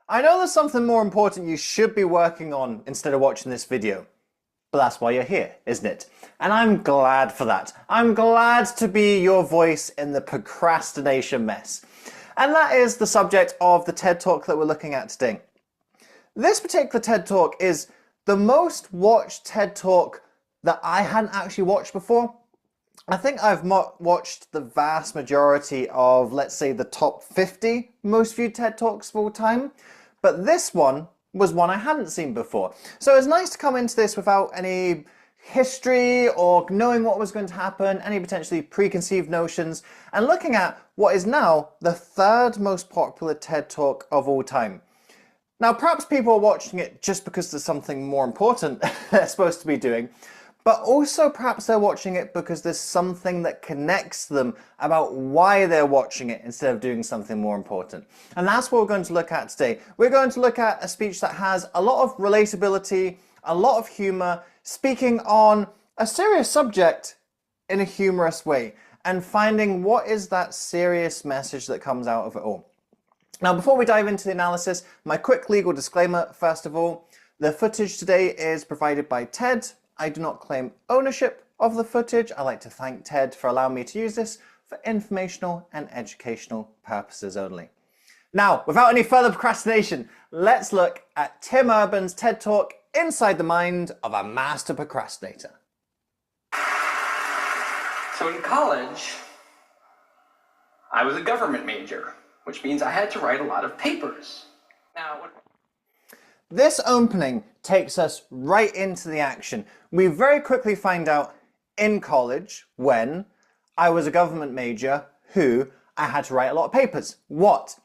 I know there's something more important you should be working on instead of watching this video, but that's why you're here, isn't it? And I'm glad for that. I'm glad to be your voice in the procrastination mess. And that is the subject of the TED Talk that we're looking at today. This particular TED Talk is the most watched TED Talk that I hadn't actually watched before. I think I've watched the vast majority of, let's say, the top 50 most viewed TED Talks of all time, but this one was one I hadn't seen before. So it's nice to come into this without any history or knowing what was going to happen, any potentially preconceived notions, and looking at what is now the third most popular TED Talk of all time. Now, perhaps people are watching it just because there's something more important they're supposed to be doing, but also perhaps they're watching it because there's something that connects them about why they're watching it instead of doing something more important. And that's what we're going to look at today. We're going to look at a speech that has a lot of relatability, a lot of humor, speaking on a serious subject in a humorous way, and finding what is that serious message that comes out of it all. Now, before we dive into the analysis, my quick legal disclaimer, first of all, the footage today is provided by TED. I do not claim ownership of the footage. I like to thank TED for allowing me to use this for informational and educational purposes only. Now, without any further procrastination, let's look at Tim Urban's TED Talk, Inside the Mind of a Master Procrastinator. So in college, I was a government major, which means I had to write a lot of papers. Now, This opening takes us right into the action. We very quickly find out in college, when I was a government major, I had to write a lot of papers. What?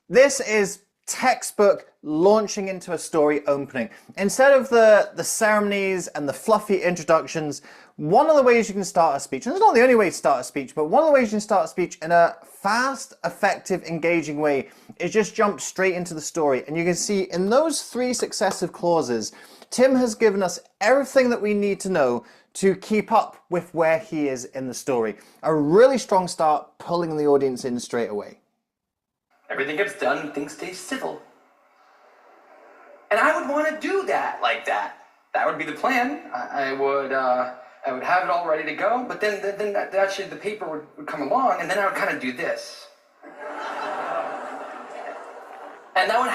This is textbook launching into a story opening. Instead of the ceremonies and the fluffy introductions, one of the ways you can start a speech, and it's not the only way to start a speech, but one of the ways you can start a speech in a fast, effective, engaging way is just jump straight into the story. And you can see in those 3 successive clauses, Tim has given us everything that we need to know to keep up with where he is in the story. A really strong start, pulling the audience in straight away. everything gets done and things stay civil. And I would want to do that like that. That would be the plan. I would have it all ready to go, but then actually the paper would come along, and then I would kind of do this. And that would...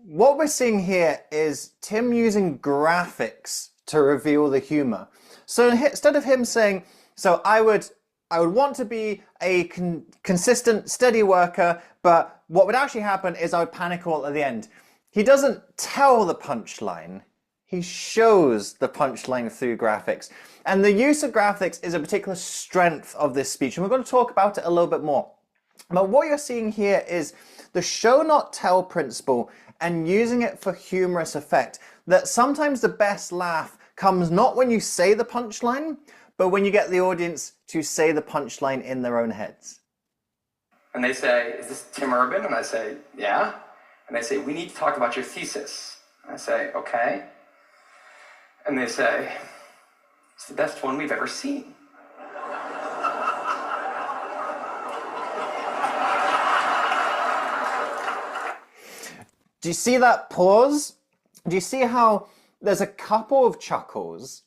What we're seeing here is Tim using graphics to reveal the humor. So instead of him saying, so I would want to be a consistent, steady worker, but what would actually happen is I would panic all at the end. He doesn't tell the punchline. He shows the punchline through graphics. And the use of graphics is a particular strength of this speech, and we're going to talk about it a little bit more. But what you're seeing here is the show not tell principle and using it for humorous effect. That sometimes the best laugh comes not when you say the punchline, but when you get the audience to say the punchline in their own heads. And they say, is this Tim Urban? And I say, yeah. And they say, we need to talk about your thesis. And I say, okay. And they say, it's the best one we've ever seen. Do you see that pause? Do you see how there's a couple of chuckles,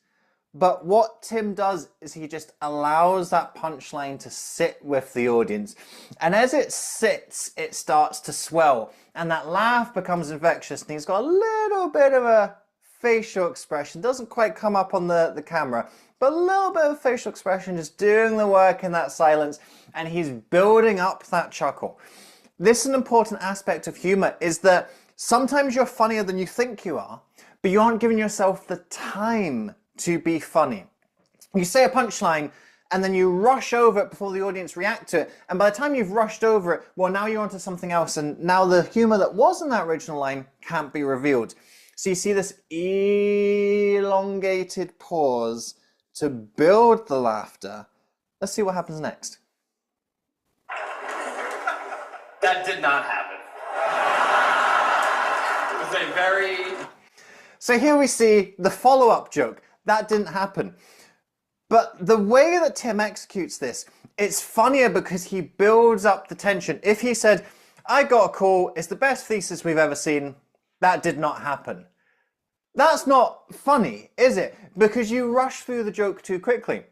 but what Tim does is he just allows that punchline to sit with the audience. And as it sits, it starts to swell, and that laugh becomes infectious, and he's got a little bit of a facial expression. Doesn't quite come up on the camera, but a little bit of facial expression just doing the work in that silence, and he's building up that chuckle. This is an important aspect of humor, is that sometimes you're funnier than you think you are, but you aren't giving yourself the time to be funny. You say a punchline and then you rush over it before the audience react to it, and by the time you've rushed over it, well, now you're onto something else, and now the humor that was in that original line can't be revealed. So you see this elongated pause to build the laughter. Let's see what happens next. That did not happen. It was a very... So here we see the follow-up joke. That didn't happen. But the way that Tim executes this, it's funnier because he builds up the tension. If he said, I got a call, it's the best thesis we've ever seen. That did not happen. That's not funny, is it? Because you rush through the joke too quickly.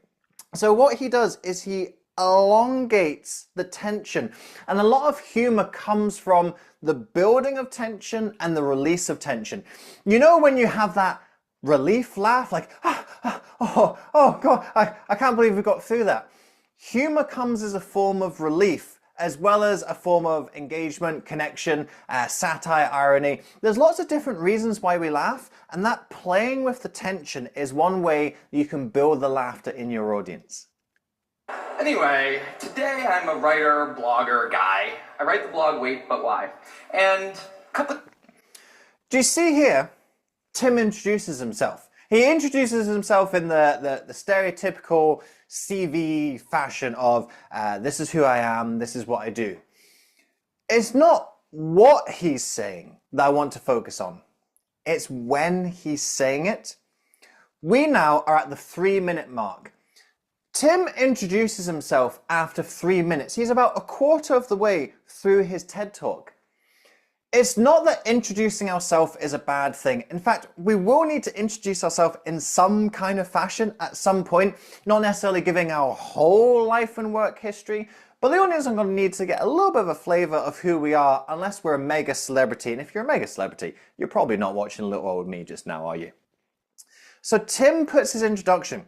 So what he does is he elongates the tension. And a lot of humor comes from the building of tension and the release of tension. You know when you have that relief laugh, like, oh God, I can't believe we got through that. Humor comes as a form of relief, as well as a form of engagement, connection, satire, irony. There's lots of different reasons why we laugh, and that playing with the tension is one way you can build the laughter in your audience. Anyway, today I'm a writer, blogger guy. I write the blog Wait But Why. And Do you see here? Tim introduces himself. He introduces himself in the stereotypical CV fashion of this is who I am, this is what I do. It's not what he's saying that I want to focus on. It's when he's saying it. We now are at the 3-minute mark. Tim introduces himself after 3 minutes. He's about a quarter of the way through his TED Talk. It's not that introducing ourselves is a bad thing. In fact, we will need to introduce ourselves in some kind of fashion at some point, not necessarily giving our whole life and work history, but the audience are going to need to get a little bit of a flavor of who we are unless we're a mega celebrity. And if you're a mega celebrity, you're probably not watching little old me just now, are you? So Tim puts his introduction.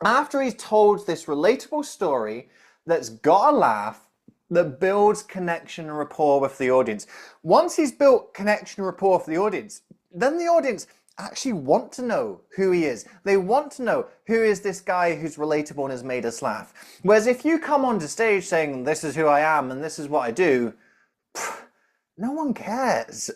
After he's told this relatable story that's got a laugh, that builds connection and rapport with the audience. Once he's built connection and rapport with the audience, then the audience actually want to know who he is. They want to know who is this guy who's relatable and has made us laugh. Whereas if you come onto stage saying, this is who I am and this is what I do, no one cares.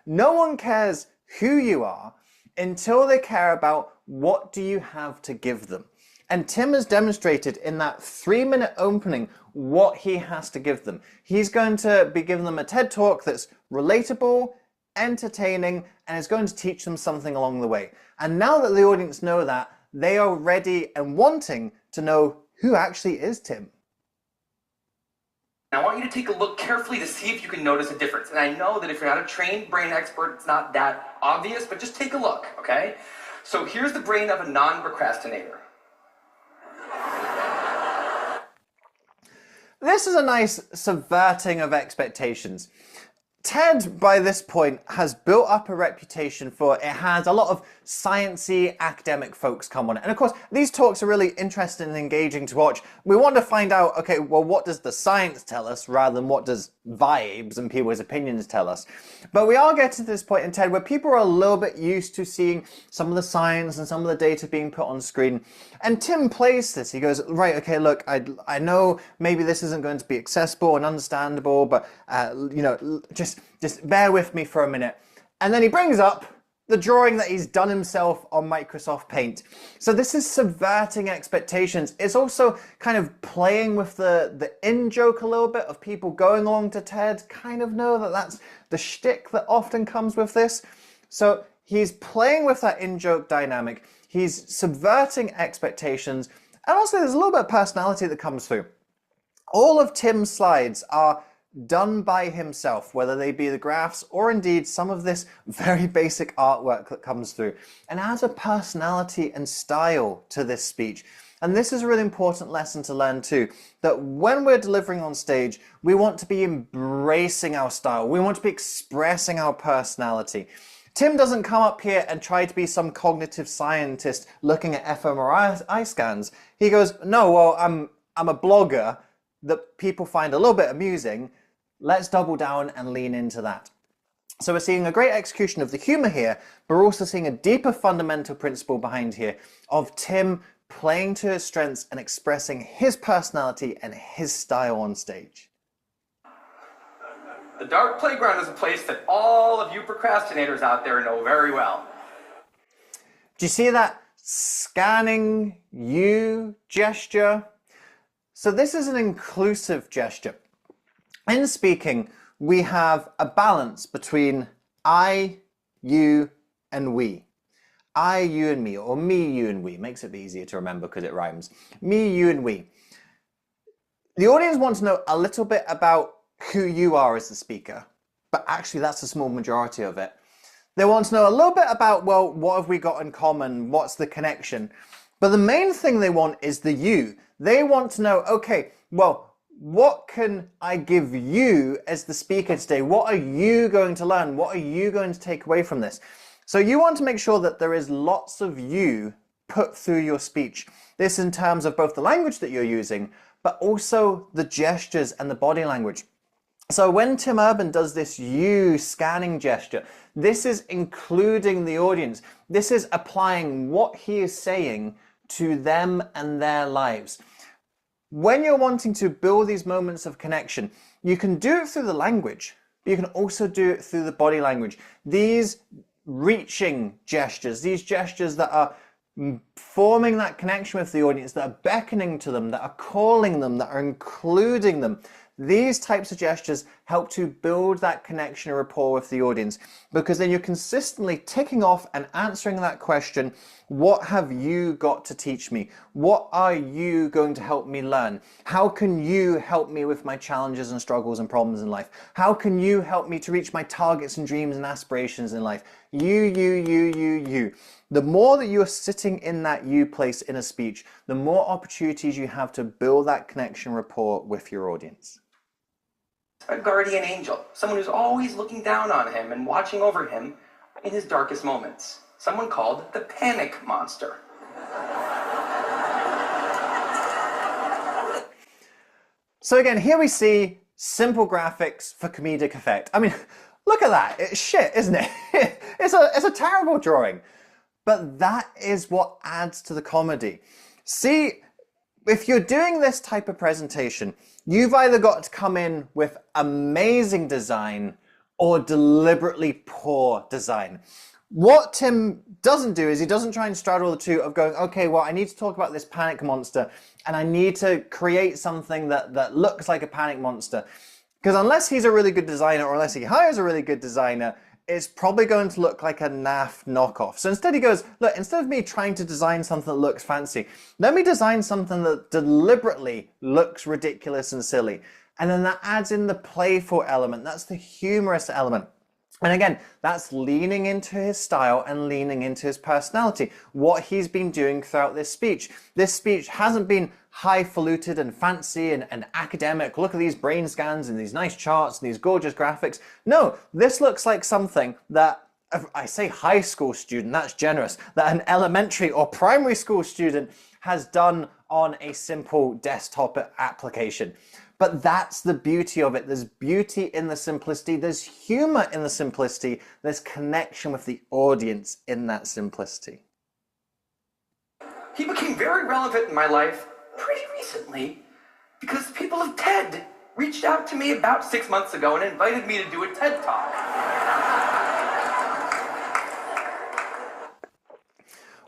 No one cares who you are until they care about what do you have to give them. And Tim has demonstrated in that 3-minute opening what he has to give them. He's going to be giving them a TED Talk that's relatable, entertaining, and is going to teach them something along the way. And now that the audience know that, they are ready and wanting to know who actually is Tim. I want you to take a look carefully to see if you can notice a difference. And I know that if you're not a trained brain expert, it's not that obvious, but just take a look, okay? So here's the brain of a non-procrastinator. This is a nice subverting of expectations. TED, by this point, has built up a reputation for it has a lot of sciencey academic folks come on it. And of course, these talks are really interesting and engaging to watch. We want to find out, okay, well, what does the science tell us rather than what does vibes and people's opinions tell us? But we are getting to this point in TED where people are a little bit used to seeing some of the science and some of the data being put on screen. And Tim plays this. He goes, right, okay, look, I know maybe this isn't going to be accessible and understandable, but, you know, just bear with me for a minute. And then he brings up the drawing that he's done himself on Microsoft Paint. So this is subverting expectations. It's also kind of playing with the in-joke a little bit of people going along to TED, kind of know that that's the shtick that often comes with this. So he's playing with that in-joke dynamic. He's subverting expectations. And also there's a little bit of personality that comes through. All of Tim's slides are done by himself, whether they be the graphs or indeed some of this very basic artwork that comes through, and adds a personality and style to this speech. And this is a really important lesson to learn too, that when we're delivering on stage, we want to be embracing our style. We want to be expressing our personality. Tim doesn't come up here and try to be some cognitive scientist looking at fMRI scans. He goes, no, well, I'm a blogger that people find a little bit amusing. Let's double down and lean into that. So we're seeing a great execution of the humor here, but we're also seeing a deeper fundamental principle behind here of Tim playing to his strengths and expressing his personality and his style on stage. The dark playground is a place that all of you procrastinators out there know very well. Do you see that scanning you gesture? So this is an inclusive gesture. In speaking, we have a balance between I, you, and we. I, you, and me, or me, you, and we. Makes it easier to remember because it rhymes. Me, you, and we. The audience wants to know a little bit about who you are as the speaker, but actually that's a small majority of it. They want to know a little bit about, well, what have we got in common? What's the connection? But the main thing they want is the you. They want to know, okay, well, what can I give you as the speaker today? What are you going to learn? What are you going to take away from this? So you want to make sure that there is lots of you put through your speech. This in terms of both the language that you're using, but also the gestures and the body language. So when Tim Urban does this you scanning gesture, this is including the audience. This is applying what he is saying to them and their lives. When you're wanting to build these moments of connection, you can do it through the language, but you can also do it through the body language. These reaching gestures, these gestures that are forming that connection with the audience, that are beckoning to them, that are calling them, that are including them. These types of gestures help to build that connection and rapport with the audience, because then you're consistently ticking off and answering that question, what have you got to teach me? What are you going to help me learn? How can you help me with my challenges and struggles and problems in life? How can you help me to reach my targets and dreams and aspirations in life? You. The more that you are sitting in that you place in a speech, the more opportunities you have to build that connection rapport with your audience. A guardian angel, someone who's always looking down on him and watching over him in his darkest moments. Someone called the panic monster. So again, here we see simple graphics for comedic effect. I mean, look at that. It's shit, isn't it? It's a terrible drawing. But that is what adds to the comedy. See, if you're doing this type of presentation, you've either got to come in with amazing design or deliberately poor design. What Tim doesn't do is he doesn't try and straddle the two of going, okay, well, I need to talk about this panic monster and I need to create something that looks like a panic monster. Because unless he's a really good designer or unless he hires a really good designer, it's probably going to look like a naff knockoff. So instead he goes, look, instead of me trying to design something that looks fancy, let me design something that deliberately looks ridiculous and silly. And then that adds in the playful element. That's the humorous element. And again, that's leaning into his style and leaning into his personality, what he's been doing throughout this speech. This speech hasn't been highfalutin and fancy and academic. Look at these brain scans and these nice charts and these gorgeous graphics. No, this looks like something that, if I say high school student, that's generous, that an elementary or primary school student has done on a simple desktop application. But that's the beauty of it. There's beauty in the simplicity. There's humor in the simplicity. There's connection with the audience in that simplicity. He became very relevant in my life pretty recently because people of TED reached out to me about 6 months ago and invited me to do a TED Talk.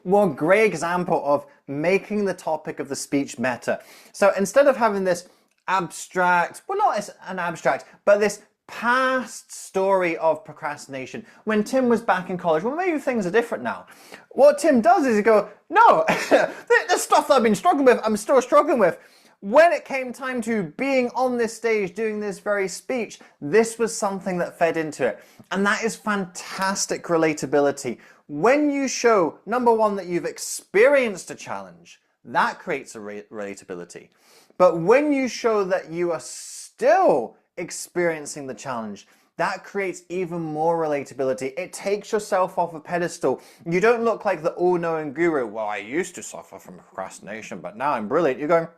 One great example of making the topic of the speech meta. So instead of having this abstract, well, not as an abstract, but this past story of procrastination when Tim was back in college. Well, maybe things are different now. What Tim does is he go, no, the stuff that I've been struggling with, I'm still struggling with. When it came time to being on this stage, doing this very speech, this was something that fed into it. And that is fantastic relatability. When you show, number one, that you've experienced a challenge, that creates a relatability. But when you show that you are still experiencing the challenge, that creates even more relatability. It takes yourself off a pedestal. You don't look like the all-knowing guru. Well, I used to suffer from procrastination, but now I'm brilliant. You're going,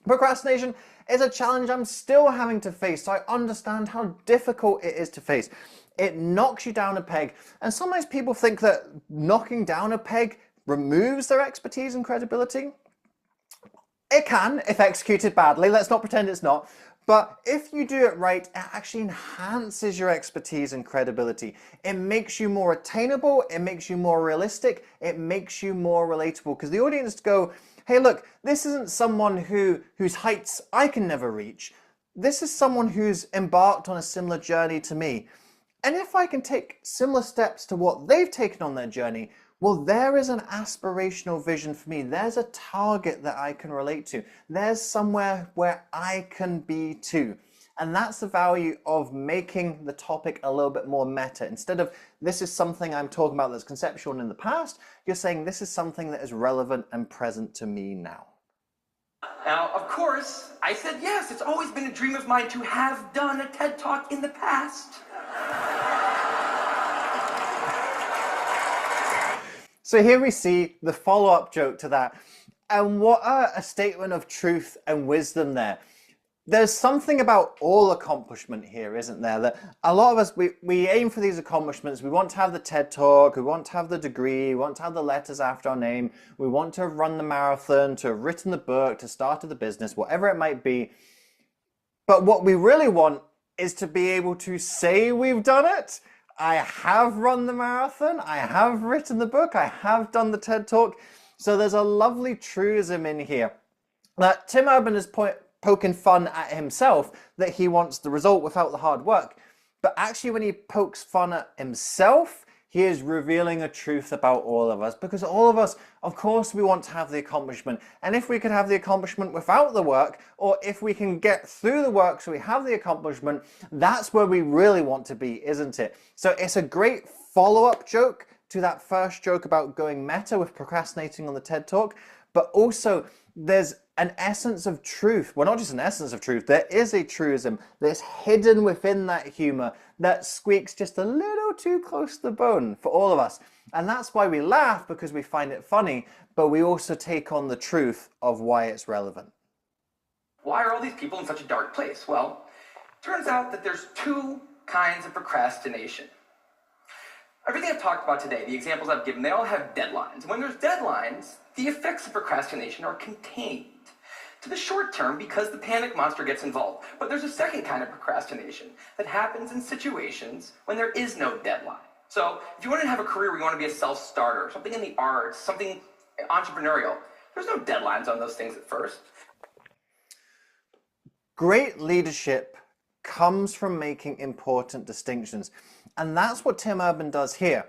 procrastination is a challenge I'm still having to face, so I understand how difficult it is to face. It knocks you down a peg, and sometimes people think that knocking down a peg removes their expertise and credibility. It can, if executed badly. Let's not pretend it's not. But if you do it right, it actually enhances your expertise and credibility. It makes you more attainable. It makes you more realistic. It makes you more relatable. Because the audience go, hey, look, this isn't someone whose heights I can never reach. This is someone who's embarked on a similar journey to me. And if I can take similar steps to what they've taken on their journey, well, there is an aspirational vision for me. There's a target that I can relate to. There's somewhere where I can be too. And that's the value of making the topic a little bit more meta. Instead of this is something I'm talking about that's conceptual and in the past, you're saying this is something that is relevant and present to me now. Now, of course, I said yes. It's always been a dream of mine to have done a TED Talk in the past. So here we see the follow-up joke to that. And what a statement of truth and wisdom there. There's something about all accomplishment here, isn't there? That a lot of us, we aim for these accomplishments. We want to have the TED Talk, we want to have the degree, we want to have the letters after our name, we want to have run the marathon, to have written the book, to started the business, whatever it might be. But what we really want is to be able to say we've done it. I have run the marathon, I have written the book, I have done the TED Talk. So there's a lovely truism in here that Tim Urban is poking fun at himself, that he wants the result without the hard work. But actually when he pokes fun at himself, he is revealing a truth about all of us, because all of us, of course, we want to have the accomplishment. And if we could have the accomplishment without the work, or if we can get through the work so we have the accomplishment, that's where we really want to be, isn't it? So it's a great follow-up joke to that first joke about going meta with procrastinating on the TED Talk, but also there's an essence of truth. Well, not just an essence of truth, there is a truism that's hidden within that humor that squeaks just a little too close to the bone for all of us. And that's why we laugh, because we find it funny, but we also take on the truth of why it's relevant. Why are all these people in such a dark place? Well, turns out that there's two kinds of procrastination. Everything I've talked about today, the examples I've given, they all have deadlines. And when there's deadlines, the effects of procrastination are contained to the short term because the panic monster gets involved. But there's a second kind of procrastination that happens in situations when there is no deadline. So if you want to have a career where you want to be a self-starter, something in the arts, something entrepreneurial, there's no deadlines on those things at first. Great leadership comes from making important distinctions. And that's what Tim Urban does here.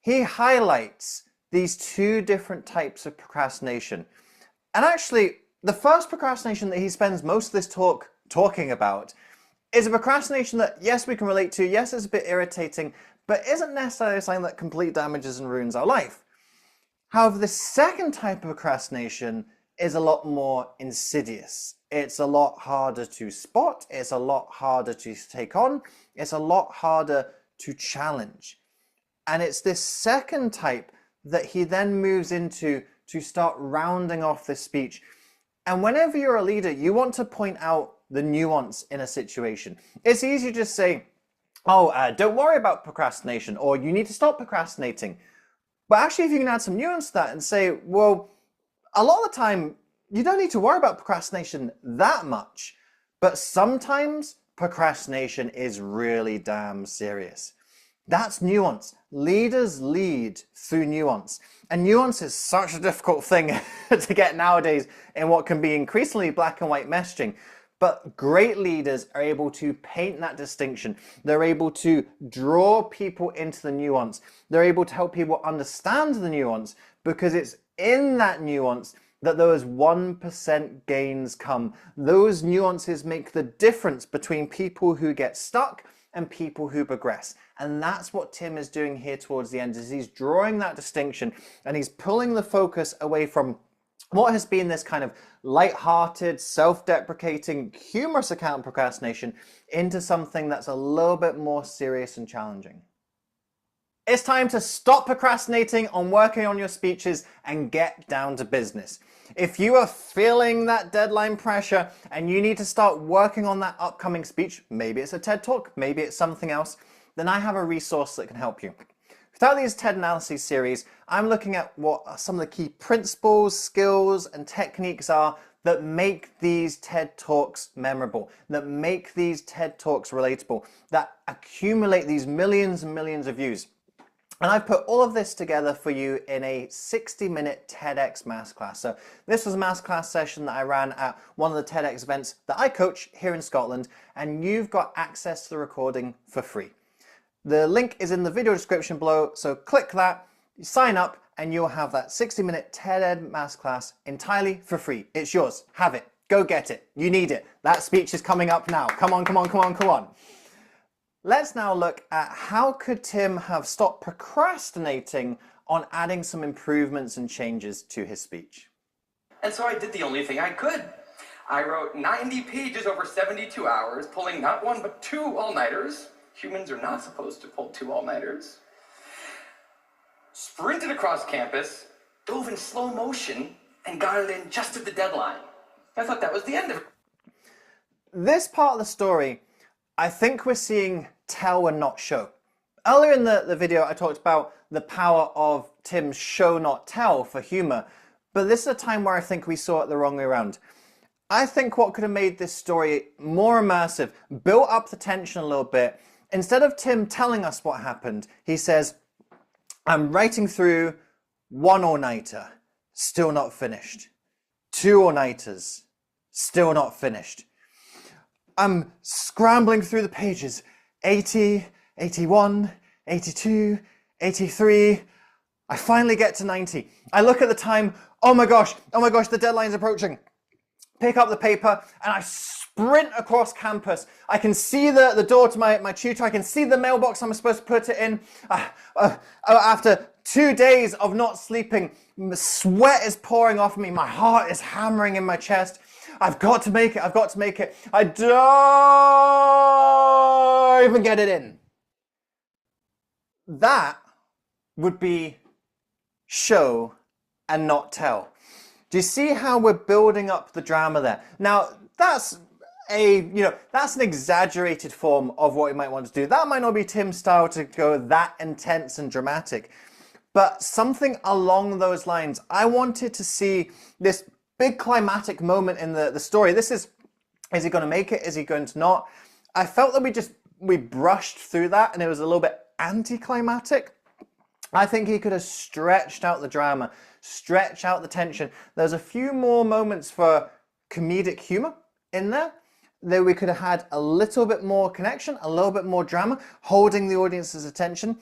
He highlights these two different types of procrastination. And actually, the first procrastination that he spends most of this talk talking about is a procrastination that, yes, we can relate to, yes, it's a bit irritating, but isn't necessarily something that completely damages and ruins our life. However, the second type of procrastination is a lot more insidious. It's a lot harder to spot, it's a lot harder to take on, it's a lot harder to challenge. And it's this second type that he then moves into to start rounding off this speech. And whenever you're a leader, you want to point out the nuance in a situation. It's easy to just say, don't worry about procrastination, or you need to stop procrastinating. But actually, if you can add some nuance to that and say, well, a lot of the time, you don't need to worry about procrastination that much, but sometimes procrastination is really damn serious. That's nuance. Leaders lead through nuance. And nuance is such a difficult thing to get nowadays in what can be increasingly black and white messaging. But great leaders are able to paint that distinction. They're able to draw people into the nuance. They're able to help people understand the nuance, because it's in that nuance that those 1% gains come. Those nuances make the difference between people who get stuck and people who progress. And that's what Tim is doing here towards the end, is he's drawing that distinction and he's pulling the focus away from what has been this kind of light-hearted, self-deprecating, humorous account of procrastination into something that's a little bit more serious and challenging. It's time to stop procrastinating on working on your speeches and get down to business. If you are feeling that deadline pressure and you need to start working on that upcoming speech, maybe it's a TED Talk, maybe it's something else, then I have a resource that can help you. Throughout these TED Analyses series, I'm looking at what some of the key principles, skills, and techniques are that make these TED Talks memorable, that make these TED Talks relatable, that accumulate these millions and millions of views. And I've put all of this together for you in a 60-minute TEDx masterclass. So this was a masterclass session that I ran at one of the TEDx events that I coach here in Scotland, and you've got access to the recording for free. The link is in the video description below, so click that, sign up, and you'll have that 60-minute TED Ed masterclass entirely for free. It's yours. Have it. Go. go get it. You need it. That speech is coming up now. Come on, come on, come on, come on. Let's now look at how could Tim have stopped procrastinating on adding some improvements and changes to his speech. And so I did the only thing I could. I wrote 90 pages over 72 hours, pulling not one but 2 all-nighters. Humans are not supposed to pull 2 all-nighters. Sprinted across campus, dove in slow motion, and got it in just at the deadline. I thought that was the end of it. This part of the story, I think we're seeing tell and not show. Earlier in the video, I talked about the power of Tim's show not tell for humor, but this is a time where I think we saw it the wrong way around. I think what could have made this story more immersive, built up the tension a little bit, instead of Tim telling us what happened, he says, I'm writing through 1 all-nighter, still not finished. 2 all-nighters, still not finished. I'm scrambling through the pages, 80, 81, 82, 83. I finally get to 90. I look at the time, oh my gosh, the deadline's approaching. Pick up the paper and I sprint across campus. I can see the door to my tutor. I can see the mailbox I'm supposed to put it in. After 2 days of not sleeping, sweat is pouring off me. My heart is hammering in my chest. I've got to make it. I've got to make it. I don't even get it in. That would be show and not tell. Do you see how we're building up the drama there? Now, that's an exaggerated form of what we might want to do. That might not be Tim's style to go that intense and dramatic, but something along those lines. I wanted to see this big climatic moment in the story. Is he going to make it? Is he going to not? I felt that we brushed through that and it was a little bit anticlimactic. I think he could have stretched out the drama, stretched out the tension. There's a few more moments for comedic humor in there. That we could have had a little bit more connection, a little bit more drama, holding the audience's attention.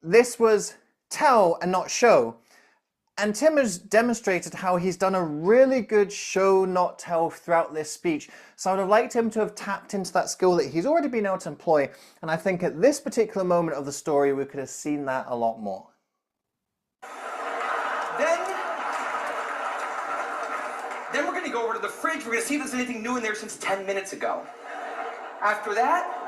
This was tell and not show. And Tim has demonstrated how he's done a really good show, not tell throughout this speech. So I would have liked him to have tapped into that skill that he's already been able to employ. And I think at this particular moment of the story, we could have seen that a lot more. Then we're going to go over to the fridge. We're going to see if there's anything new in there since 10 minutes ago. After that,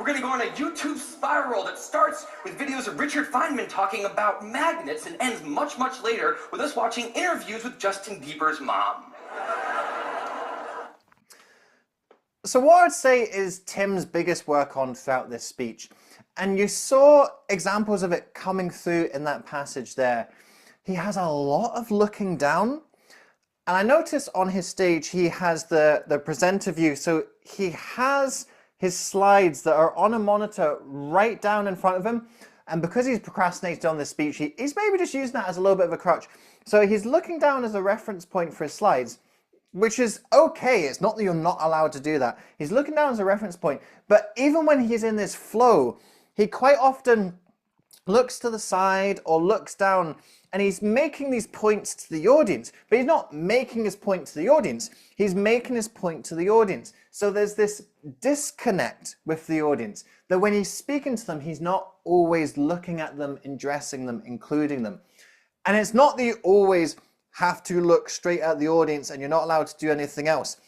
we're going to go on a YouTube spiral that starts with videos of Richard Feynman talking about magnets and ends much, much later with us watching interviews with Justin Bieber's mom. So what I'd say is Tim's biggest work on throughout this speech, and you saw examples of it coming through in that passage there. He has a lot of looking down. And I noticed on his stage, he has the presenter view. So he has his slides that are on a monitor right down in front of him. And because he's procrastinated on this speech, he's maybe just using that as a little bit of a crutch. So he's looking down as a reference point for his slides, which is okay. It's not that you're not allowed to do that. He's looking down as a reference point. But even when he's in this flow, he quite often looks to the side or looks down, and he's making these points to the audience, but he's not making his point to the audience. He's making his point to the audience. So there's this disconnect with the audience that when he's speaking to them, he's not always looking at them, addressing them, including them. And it's not that you always have to look straight at the audience and you're not allowed to do anything else.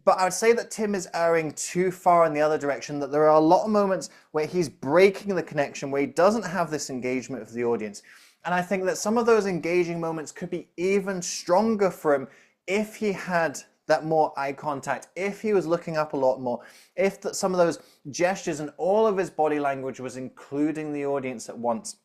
But I would say that Tim is erring too far in the other direction, that there are a lot of moments where he's breaking the connection, where he doesn't have this engagement with the audience. And I think that some of those engaging moments could be even stronger for him if he had that more eye contact, if he was looking up a lot more, if some of those gestures and all of his body language was including the audience at once.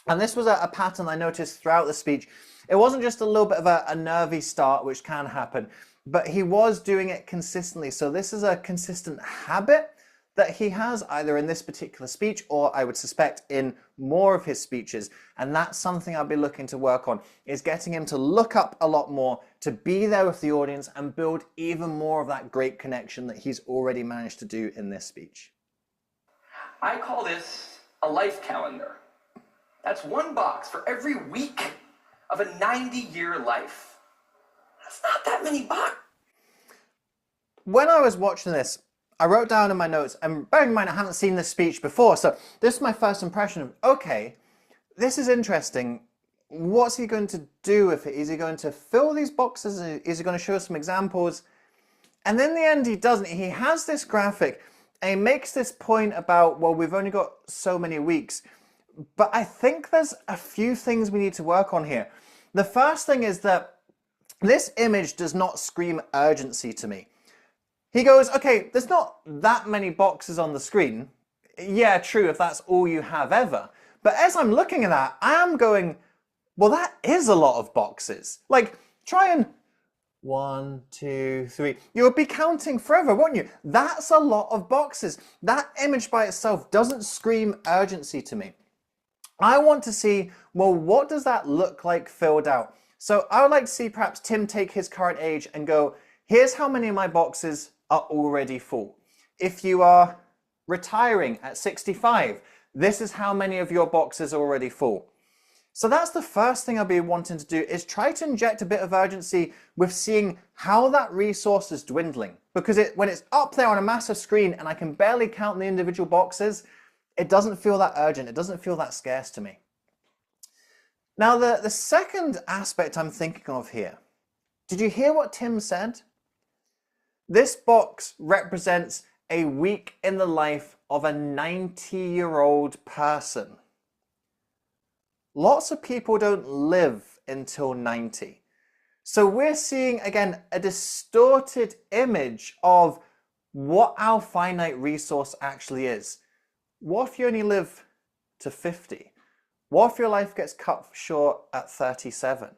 And this was a pattern I noticed throughout the speech. It wasn't just a little bit of a nervy start, which can happen, but he was doing it consistently. So this is a consistent habit that he has either in this particular speech or I would suspect in more of his speeches. And that's something I'll be looking to work on, is getting him to look up a lot more, to be there with the audience and build even more of that great connection that he's already managed to do in this speech. I call this a life calendar. That's one box for every week of a 90-year life. That's not that many boxes. when I was watching this, I wrote down in my notes, and bearing in mind I haven't seen this speech before, so this is my first impression of, okay, this is interesting. What's he going to do with it? Is he going to fill these boxes? Is he going to show some examples? And in the end, he doesn't. He has this graphic, and he makes this point about, well, we've only got so many weeks. But I think there's a few things we need to work on here. The first thing is that this image does not scream urgency to me. He goes, okay, there's not that many boxes on the screen. Yeah, true, if that's all you have ever. But as I'm looking at that, I am going, well, that is a lot of boxes. Like, try and 1, 2, 3. You'll be counting forever, won't you? That's a lot of boxes. That image by itself doesn't scream urgency to me. I want to see, well, what does that look like filled out? So I would like to see perhaps Tim take his current age and go, here's how many of my boxes are already full. If you are retiring at 65, this is how many of your boxes are already full. So that's the first thing I'll be wanting to do, is try to inject a bit of urgency with seeing how that resource is dwindling. Because when it's up there on a massive screen and I can barely count the individual boxes, it doesn't feel that urgent. It doesn't feel that scarce to me. Now, the second aspect I'm thinking of here, did you hear what Tim said? This box represents a week in the life of a 90-year-old person. Lots of people don't live until 90. So we're seeing, again, a distorted image of what our finite resource actually is. What if you only live to 50? What if your life gets cut short at 37?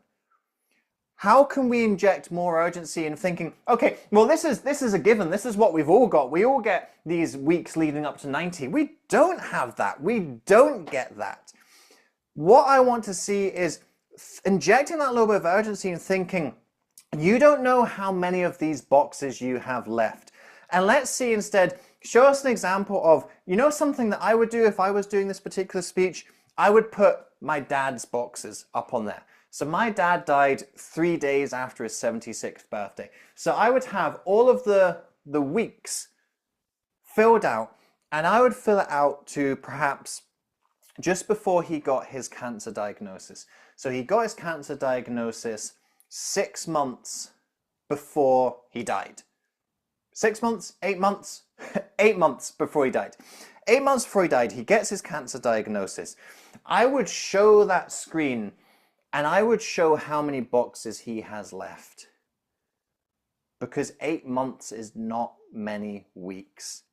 How can we inject more urgency in thinking, okay, well, this is a given. This is what we've all got. We all get these weeks leading up to 90. We don't have that. We don't get that. What I want to see is injecting that little bit of urgency and thinking, you don't know how many of these boxes you have left. And let's see instead, show us an example of, you know, something that I would do if I was doing this particular speech? I would put my dad's boxes up on there. So my dad died 3 days after his 76th birthday. So I would have all of the weeks filled out, and I would fill it out to perhaps just before he got his cancer diagnosis. So he got his cancer diagnosis 6 months before he died. 6 months? 8 months? 8 months before he died. 8 months before he died, he gets his cancer diagnosis. I would show that screen and I would show how many boxes he has left. Because 8 months is not many weeks.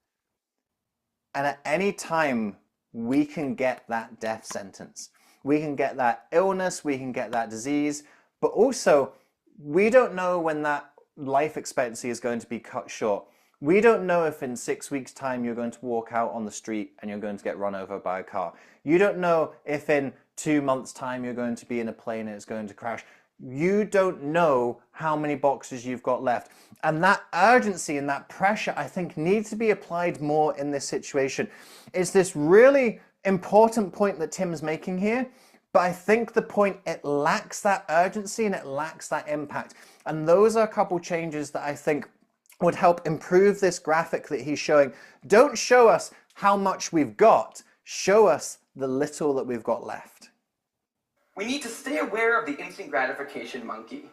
And at any time, we can get that death sentence. We can get that illness, we can get that disease, but also we don't know when that life expectancy is going to be cut short. We don't know if in 6 weeks' time you're going to walk out on the street and you're going to get run over by a car. You don't know if in 2 months' time you're going to be in a plane and it's going to crash. You don't know how many boxes you've got left. And that urgency and that pressure, I think, needs to be applied more in this situation. It's this really important point that Tim's making here, but I think the point, it lacks that urgency and it lacks that impact. And those are a couple changes that I think would help improve this graphic that he's showing. Don't show us how much we've got, show us the little that we've got left. We need to stay aware of the instant gratification monkey.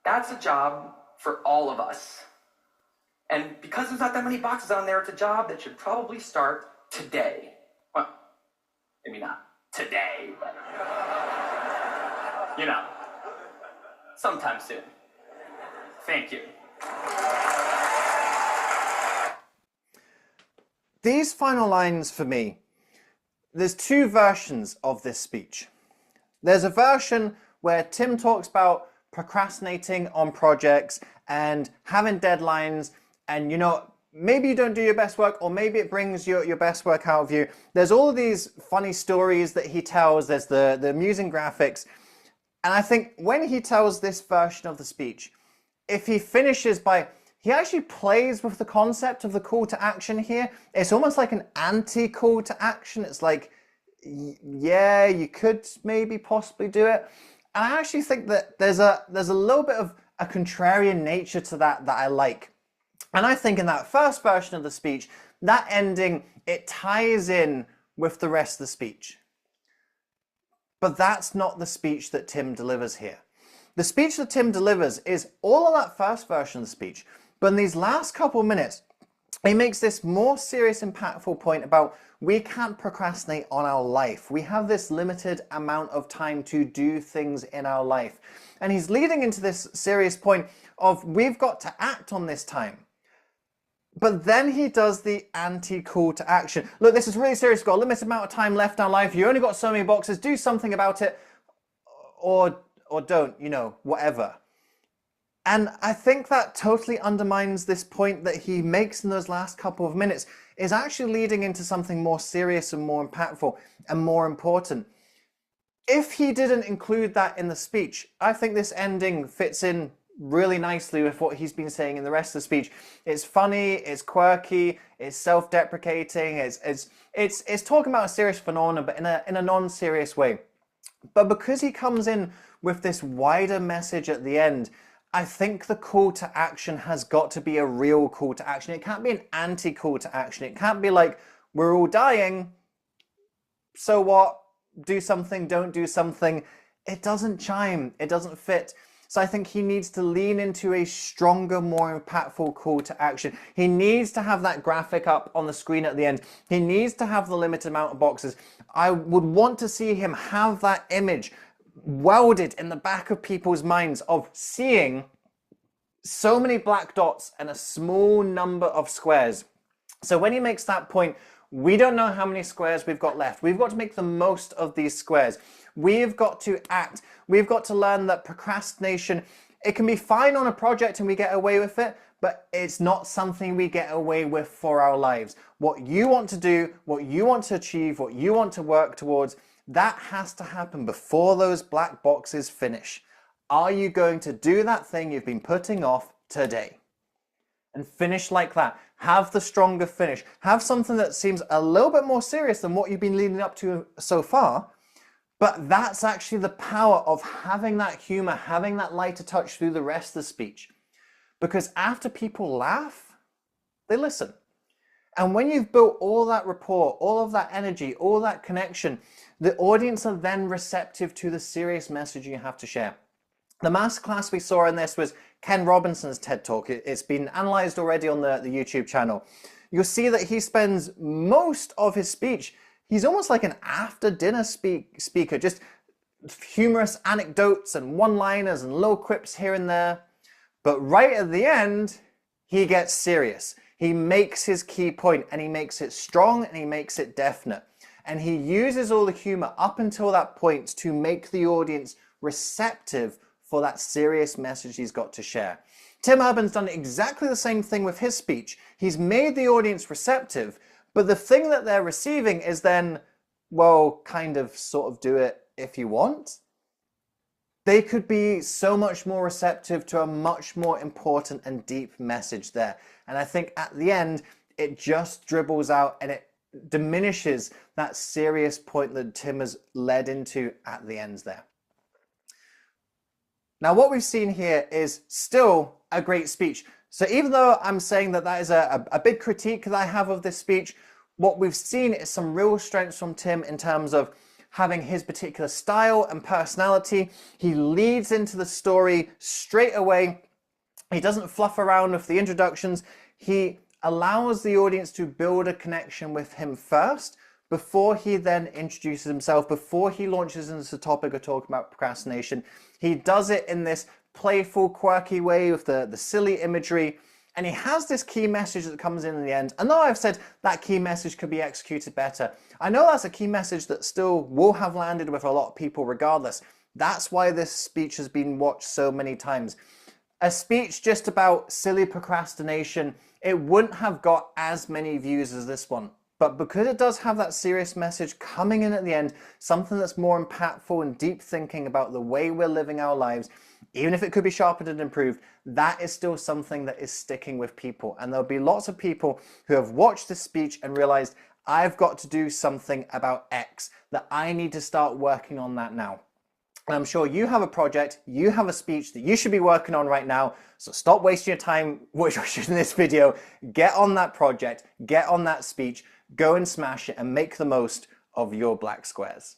That's a job for all of us. And because there's not that many boxes on there, it's a job that should probably start today. Well, maybe not today, but you know, sometime soon. Thank you. These final lines for me, there's two versions of this speech. There's a version where Tim talks about procrastinating on projects and having deadlines, and you know, maybe you don't do your best work, or maybe it brings your best work out of you. There's all of these funny stories that he tells, there's the amusing graphics, and I think when he tells this version of the speech, if he finishes by, he actually plays with the concept of the call to action here. It's almost like an anti-call to action. It's like, yeah, you could maybe possibly do it. And I actually think that there's a little bit of a contrarian nature to that I like. And I think in that first version of the speech, that ending, it ties in with the rest of the speech. But that's not the speech that Tim delivers here. The speech that Tim delivers is all of that first version of the speech, but in these last couple of minutes, he makes this more serious, impactful point about we can't procrastinate on our life. We have this limited amount of time to do things in our life. And he's leading into this serious point of we've got to act on this time. But then he does the anti-call to action. Look, this is really serious. We've got a limited amount of time left in our life. You only got so many boxes. Do something about it. Or don't, you know, whatever. And I think that totally undermines this point that he makes in those last couple of minutes, is actually leading into something more serious and more impactful and more important. If he didn't include that in the speech, I think this ending fits in really nicely with what he's been saying in the rest of the speech. It's funny, it's quirky, it's self-deprecating, it's talking about a serious phenomenon, but in a non-serious way. But because he comes in with this wider message at the end, I think the call to action has got to be a real call to action. It can't be an anti-call to action. It can't be like, we're all dying, so what? Do something, don't do something. It doesn't chime, it doesn't fit. So I think he needs to lean into a stronger, more impactful call to action. He needs to have that graphic up on the screen at the end. He needs to have the limited amount of boxes. I would want to see him have that image welded in the back of people's minds of seeing so many black dots and a small number of squares. So when he makes that point, we don't know how many squares we've got left. We've got to make the most of these squares. We've got to act. We've got to learn that procrastination, it can be fine on a project and we get away with it, but it's not something we get away with for our lives. What you want to do, what you want to achieve, what you want to work towards, that has to happen before those black boxes finish. Are you going to do that thing you've been putting off today? And finish like that. Have the stronger finish. Have something that seems a little bit more serious than what you've been leading up to so far. But that's actually the power of having that humor, having that lighter touch through the rest of the speech. Because after people laugh, they listen. And when you've built all that rapport, all of that energy, all that connection, the audience are then receptive to the serious message you have to share. The masterclass we saw in this was Ken Robinson's TED Talk. It's been analyzed already on the YouTube channel. You'll see that he spends most of his speech, he's almost like an after dinner speaker, just humorous anecdotes and one-liners and little quips here and there. But right at the end, he gets serious. He makes his key point and he makes it strong and he makes it definite. And he uses all the humor up until that point to make the audience receptive for that serious message he's got to share. Tim Urban's done exactly the same thing with his speech. He's made the audience receptive, but the thing that they're receiving is then, well, kind of sort of do it if you want. They could be so much more receptive to a much more important and deep message there. And I think at the end, it just dribbles out and it diminishes that serious point that Tim has led into at the ends there. Now, what we've seen here is still a great speech. So even though I'm saying that that is a big critique that I have of this speech, what we've seen is some real strengths from Tim in terms of having his particular style and personality. He leads into the story straight away. He doesn't fluff around with the introductions. He allows the audience to build a connection with him first before he then introduces himself, before he launches into the topic of talking about procrastination. He does it in this playful, quirky way with the silly imagery. And he has this key message that comes in the end. And though I've said that key message could be executed better, I know that's a key message that still will have landed with a lot of people regardless. That's why this speech has been watched so many times. A speech just about silly procrastination, it wouldn't have got as many views as this one. But because it does have that serious message coming in at the end, something that's more impactful and deep thinking about the way we're living our lives, even if it could be sharpened and improved, that is still something that is sticking with people. And there'll be lots of people who have watched this speech and realized, I've got to do something about X, that I need to start working on that now. And I'm sure you have a project, you have a speech that you should be working on right now. So stop wasting your time watching this video. Get on that project, get on that speech, go and smash it and make the most of your black squares.